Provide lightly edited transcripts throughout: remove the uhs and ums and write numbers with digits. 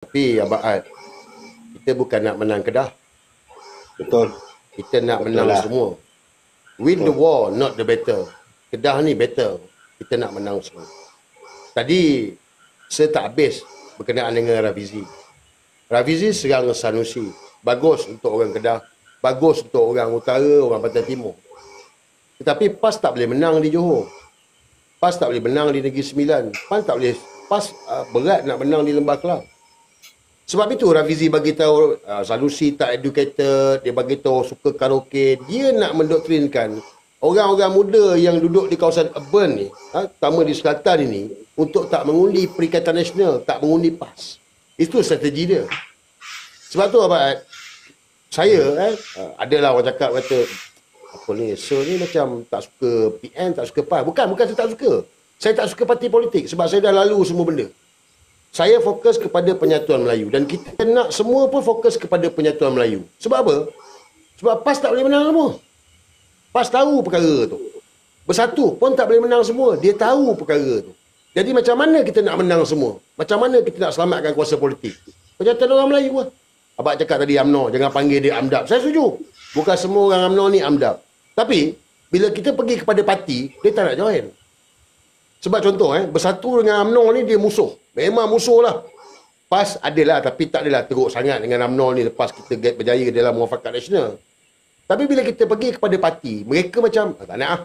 Tapi Abang Ad, kita bukan nak menang Kedah. Betul. Kita nak Betul menang lah. semua. Win the war, not the battle. Kedah ni better. Kita nak menang semua. Tadi, saya tak habis berkenaan dengan Rafizi. Rafizi serang Sanusi. Bagus untuk orang Kedah. Bagus untuk orang utara, orang Pantai Timur. Tetapi PAS tak boleh menang di Johor. PAS tak boleh menang di Negeri Sembilan. PAS berat nak menang di Lembah Kelang. Sebab itu Rafizi bagi tahu Sanusi tak educated, dia bagi tahu suka karaoke, dia nak mendoktrinkan orang-orang muda yang duduk di kawasan urban ni, terutama di selatan ini, untuk tak mengundi Perikatan Nasional, tak mengundi PAS. Itu strategi dia. Sebab tu Abang, saya adalah orang cakap kata apa ni, Sir ni macam tak suka PN, tak suka PAS. Bukan saya tak suka. Saya tak suka parti politik sebab saya dah lalu semua benda. Saya fokus kepada penyatuan Melayu dan kita nak semua pun fokus kepada penyatuan Melayu. Sebab apa? Sebab PAS tak boleh menang semua. PAS tahu perkara tu. Bersatu pun tak boleh menang semua. Dia tahu perkara tu. Jadi macam mana kita nak menang semua? Macam mana kita nak selamatkan kuasa politik? Penyatuan orang Melayu lah. Abang cakap tadi UMNO, jangan panggil dia AMDAP. Saya setuju. Bukan semua orang UMNO ni AMDAP. Tapi bila kita pergi kepada parti, dia tak nak join. Sebab contoh, bersatu dengan UMNO ni dia musuh. Memang musuh lah. PAS adalah, tapi tak adalah teruk sangat dengan UMNO ni lepas kita berjaya dalam Muafakat Nasional. Tapi bila kita pergi kepada parti, mereka macam, tak nak lah.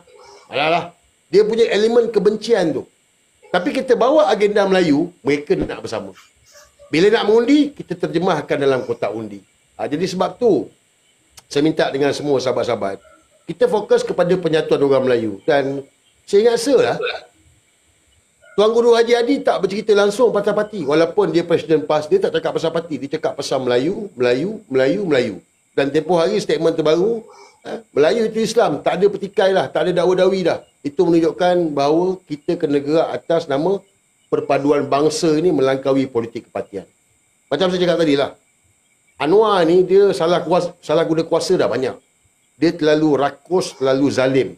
Alah lah. Dia punya elemen kebencian tu. Tapi kita bawa agenda Melayu, mereka nak bersama. Bila nak mengundi, kita terjemahkan dalam kotak undi. Jadi sebab tu, saya minta dengan semua sahabat-sahabat, kita fokus kepada penyatuan orang Melayu. Dan saya ingat lah, Tuan Guru Haji Hadi tak bercerita langsung pasal parti. Walaupun dia Presiden PAS, dia tak cakap pasal parti. Dia cakap pasal Melayu, Melayu, Melayu, Melayu. Dan tempoh hari statement terbaru, Melayu itu Islam. Tak ada petikai lah, tak ada dakwa-dawi dah. Itu menunjukkan bahawa kita kena gerak atas nama perpaduan bangsa ini melangkaui politik kepartian. Macam saya cakap tadi lah. Anwar ni dia salah guna kuasa dah banyak. Dia terlalu rakus, terlalu zalim.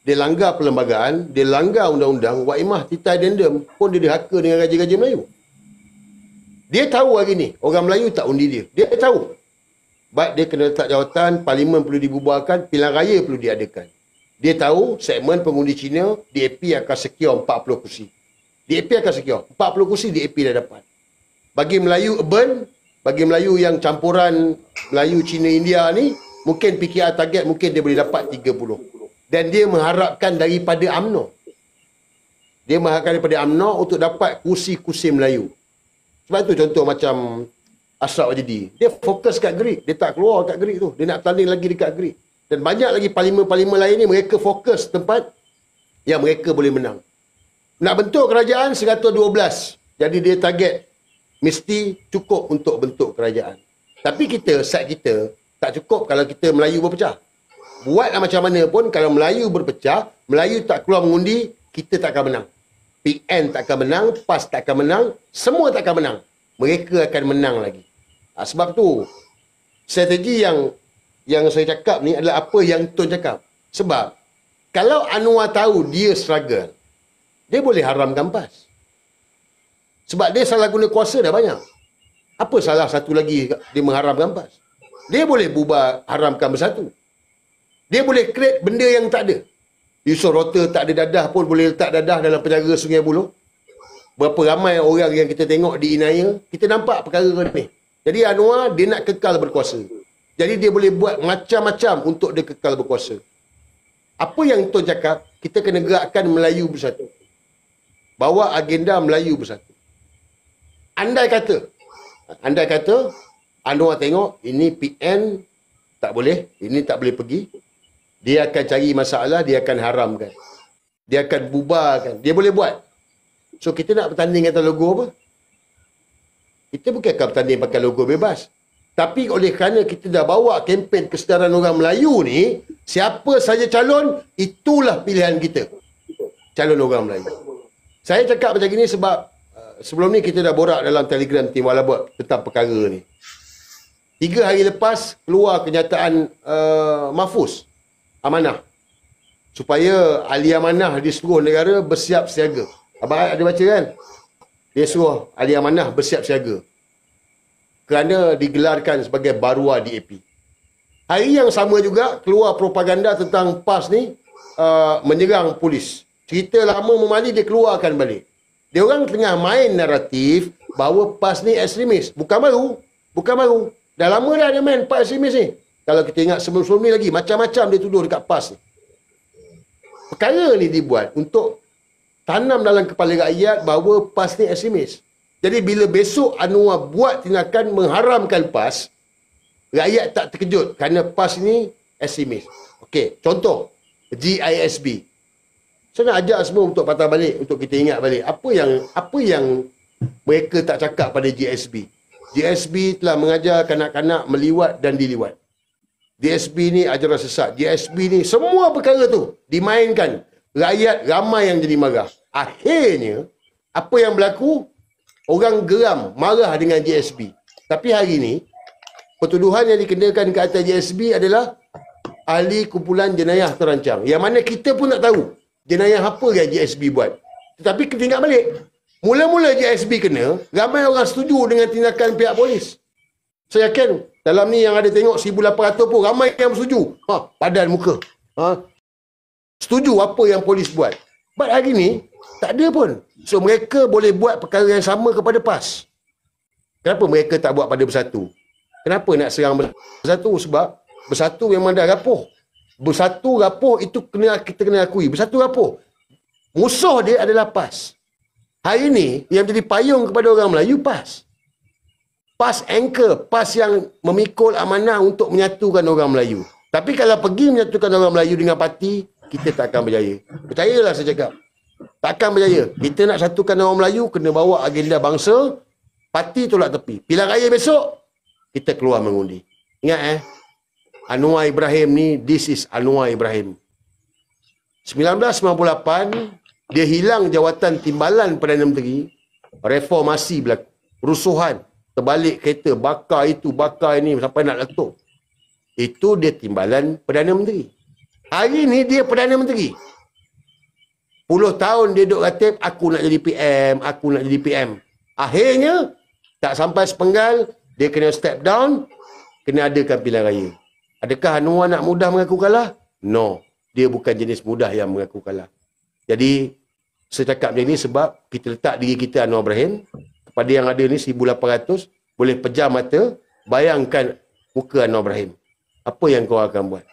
Dia langgar perlembagaan, dia langgar undang-undang, Waimah Tita Addendum pun dia dihaka dengan raja-raja Melayu. Dia tahu hari ni, orang Melayu tak undi dia. Dia tahu. Baik dia kena letak jawatan, parlimen perlu dibubarkan, pilihan raya perlu diadakan. Dia tahu segmen pengundi Cina, DAP akan secure 40 kursi. DAP akan secure. 40 kursi DAP dah dapat. Bagi Melayu urban, bagi Melayu yang campuran Melayu, Cina, India ni, mungkin PKR target mungkin dia boleh dapat 30. Dan dia mengharapkan daripada UMNO. Dia mengharapkan daripada UMNO untuk dapat kursi-kursi Melayu. Sebab itu contoh macam Ashraf Wajidi. Dia fokus kat Gerik. Dia tak keluar kat Gerik tu. Dia nak tanding lagi dekat Gerik. Dan banyak lagi parlimen-parlimen lain ni mereka fokus tempat yang mereka boleh menang. Nak bentuk kerajaan 112. Jadi dia target mesti cukup untuk bentuk kerajaan. Tapi kita, side kita, tak cukup kalau kita Melayu berpecah. Buatlah macam mana pun, kalau Melayu berpecah, Melayu tak keluar mengundi, kita tak akan menang. PN tak akan menang, PAS tak akan menang, semua tak akan menang. Mereka akan menang lagi. Sebab tu, strategi yang saya cakap ni adalah apa yang Tun cakap. Sebab, kalau Anwar tahu dia struggle, dia boleh haramkan PAS. Sebab dia salah guna kuasa dah banyak. Apa salah satu lagi dia mengharamkan PAS? Dia boleh bubar, haramkan bersatu. Dia boleh create benda yang tak ada. Yusof Rota tak ada dadah pun boleh letak dadah dalam penjara Sungai Buloh. Berapa ramai orang yang kita tengok di Inaya, kita nampak perkara ni. Jadi Anwar, dia nak kekal berkuasa. Jadi dia boleh buat macam-macam untuk dia kekal berkuasa. Apa yang Tun cakap, kita kena gerakkan Melayu bersatu. Bawa agenda Melayu bersatu. Andai kata, Anwar tengok, ini PN tak boleh, ini tak boleh pergi. Dia akan cari masalah, dia akan haramkan. Dia akan bubarkan. Dia boleh buat. So, kita nak bertanding atas logo apa? Kita bukan akan bertanding pakai logo bebas. Tapi oleh kerana kita dah bawa kempen kesedaran orang Melayu ni, siapa saja calon, itulah pilihan kita. Calon orang Melayu. Saya cakap macam ini sebab sebelum ni kita dah borak dalam Telegram Tim Walabot tentang perkara ni. 3 hari lepas, keluar kenyataan Mahfuz Amanah. Supaya ahli amanah di seluruh negara bersiap siaga. Abang ada baca kan? Dia suruh ahli amanah bersiap siaga. kerana digelarkan sebagai barua DAP. Hari yang sama juga keluar propaganda tentang PAS ni menyerang polis. Cerita lama memali dia keluarkan balik. Dia orang tengah main naratif bahawa PAS ni ekstremis. Bukan baru. Dah lama dah dia main PAS ekstremis ni. Kalau kita ingat sebelum-sebelum ni lagi, macam-macam dia tuduh dekat PAS ni. Perkara ni dibuat untuk tanam dalam kepala rakyat bahawa PAS ni ekstremis. Jadi bila besok Anwar buat tindakan mengharamkan PAS, rakyat tak terkejut kerana PAS ni ekstremis. Okey, contoh GISB. Saya nak ajak semua untuk patah balik, untuk kita ingat balik apa yang mereka tak cakap pada GISB. GISB telah mengajar kanak-kanak meliwat dan diliwat. GISB ni ajaran sesat. GISB ni semua perkara tu dimainkan. Rakyat ramai yang jadi marah. Akhirnya apa yang berlaku? Orang geram, marah dengan GISB. Tapi hari ni pertuduhan yang dikenakan ke atas GISB adalah ahli kumpulan jenayah terancang. Yang mana kita pun tak tahu jenayah apa yang GISB buat. Tetapi kita ingat balik. Mula-mula GISB kena, ramai orang setuju dengan tindakan pihak polis. Saya yakin dalam ni yang ada tengok 1,800 pun ramai yang setuju. Padan muka. Setuju apa yang polis buat. But hari ni tak ada pun. So mereka boleh buat perkara yang sama kepada PAS. Kenapa mereka tak buat pada Bersatu? Kenapa nak serang Bersatu? Sebab Bersatu memang dah rapuh. Bersatu rapuh itu kita kena akui. Bersatu rapuh. Musuh dia adalah PAS. Hari ni yang jadi payung kepada orang Melayu PAS. PAS anchor. PAS yang memikul amanah untuk menyatukan orang Melayu. Tapi kalau pergi menyatukan orang Melayu dengan parti, kita tak akan berjaya. Percayalah saya cakap. Tak akan berjaya. Kita nak satukan orang Melayu, kena bawa agenda bangsa, parti tolak tepi. Pilihan raya besok, kita keluar mengundi. Ingat Anwar Ibrahim ni, this is Anwar Ibrahim. 1998, dia hilang jawatan timbalan Perdana Menteri, reformasi berlaku. Rusuhan, terbalik kereta, bakar itu, bakar ini, sampai nak letup. Itu dia timbalan Perdana Menteri. Hari ni dia Perdana Menteri. 10 tahun dia duduk ratib, aku nak jadi PM, aku nak jadi PM. Akhirnya, tak sampai sepenggal, dia kena step down, kena adakan pilihan raya. Adakah Anwar nak mudah mengaku kalah? No. Dia bukan jenis mudah yang mengaku kalah. Jadi, saya cakap macam ni sebab kita letak diri kita Anwar Ibrahim, kepada yang ada ni 1,800, boleh pejam mata, bayangkan muka Anwar Ibrahim. Apa yang kau akan buat?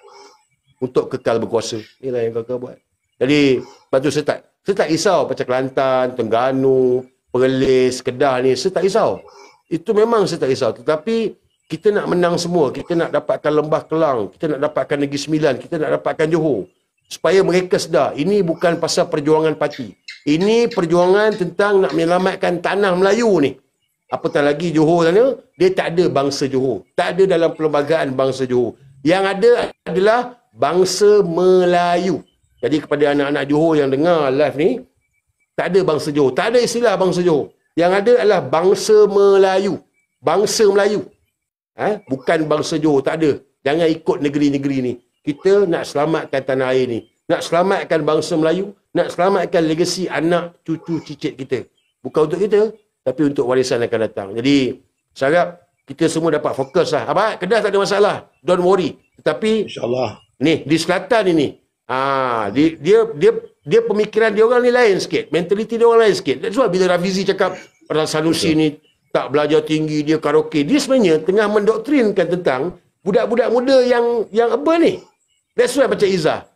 Untuk kekal berkuasa. Inilah yang kau akan buat. Jadi, lepas tu saya tak risau macam Kelantan, Terengganu, Perlis, Kedah ni, saya tak risau. Itu memang saya tak risau. Tetapi, kita nak menang semua. Kita nak dapatkan Lembah Kelang. Kita nak dapatkan Negeri Sembilan. Kita nak dapatkan Johor. Supaya mereka sedar, ini bukan pasal perjuangan parti. Ini perjuangan tentang nak menyelamatkan tanah Melayu ni. Apatah lagi Johor sana, dia tak ada bangsa Johor. Tak ada dalam perlembagaan bangsa Johor. Yang ada adalah bangsa Melayu. Jadi kepada anak-anak Johor yang dengar live ni, tak ada bangsa Johor. Tak ada istilah bangsa Johor. Yang ada adalah bangsa Melayu. Bangsa Melayu. Bukan bangsa Johor. Tak ada. Jangan ikut negeri-negeri ni. Kita nak selamatkan tanah air ni. Nak selamatkan bangsa Melayu. Nak selamatkan legasi anak, cucu, cicit kita. Bukan untuk kita, tapi untuk warisan akan datang. Jadi, saya harap kita semua dapat fokus lah. Abang, Kedah tak ada masalah. Don't worry. Tetapi, InsyaAllah. ni, di selatan ini, dia pemikiran dia orang ni lain sikit. Mentaliti dia orang lain sikit. That's why bila Rafizi cakap, Sanusi ni tak belajar tinggi, dia karaoke. Dia sebenarnya tengah mendoktrinkan tentang budak-budak muda yang apa ni. That's why macam Izzah.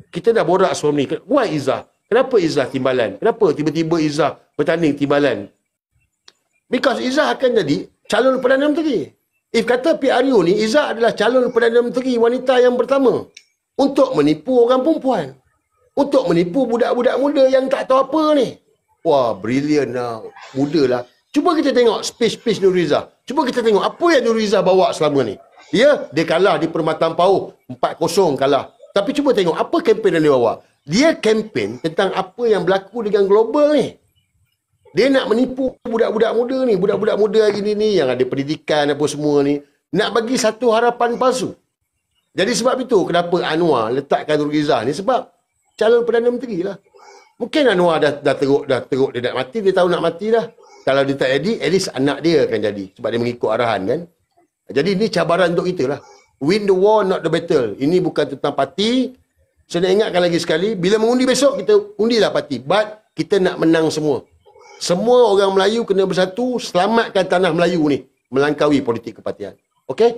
Kita dah borak sebelum ni. Why Izzah? Kenapa Izzah timbalan? Kenapa tiba-tiba Izzah bertanding timbalan? Because Izzah akan jadi calon Perdana Menteri. If kata PRU ni, Izzah adalah calon Perdana Menteri wanita yang pertama. Untuk menipu orang perempuan. Untuk menipu budak-budak muda yang tak tahu apa ni. Wah, brilliant lah. Muda lah. Cuba kita tengok speech Nuriza. Cuba kita tengok apa yang Nuriza bawa selama ni. Dia kalah di Permatan Pauh. 4-0 kalah. Tapi cuba tengok apa kempen yang dia bawa. Dia kempen tentang apa yang berlaku dengan global ni. Dia nak menipu budak-budak muda ni. Budak-budak muda hari ni yang ada pendidikan apa semua ni. Nak bagi satu harapan palsu. Jadi sebab itu kenapa Anwar letakkan Nuriza ni. Sebab calon Perdana Menteri lah. Mungkin Anwar dah teruk dia nak mati. Dia tahu nak mati dah. Kalau dia tak jadi, at least anak dia akan jadi. Sebab dia mengikut arahan kan. Jadi ini cabaran untuk kita lah. Win the war, not the battle. Ini bukan tentang parti. Saya nak ingatkan lagi sekali, bila mengundi besok, kita undilah parti. But, kita nak menang semua. Semua orang Melayu kena bersatu, selamatkan tanah Melayu ni. Melangkaui politik kepartian. Okay?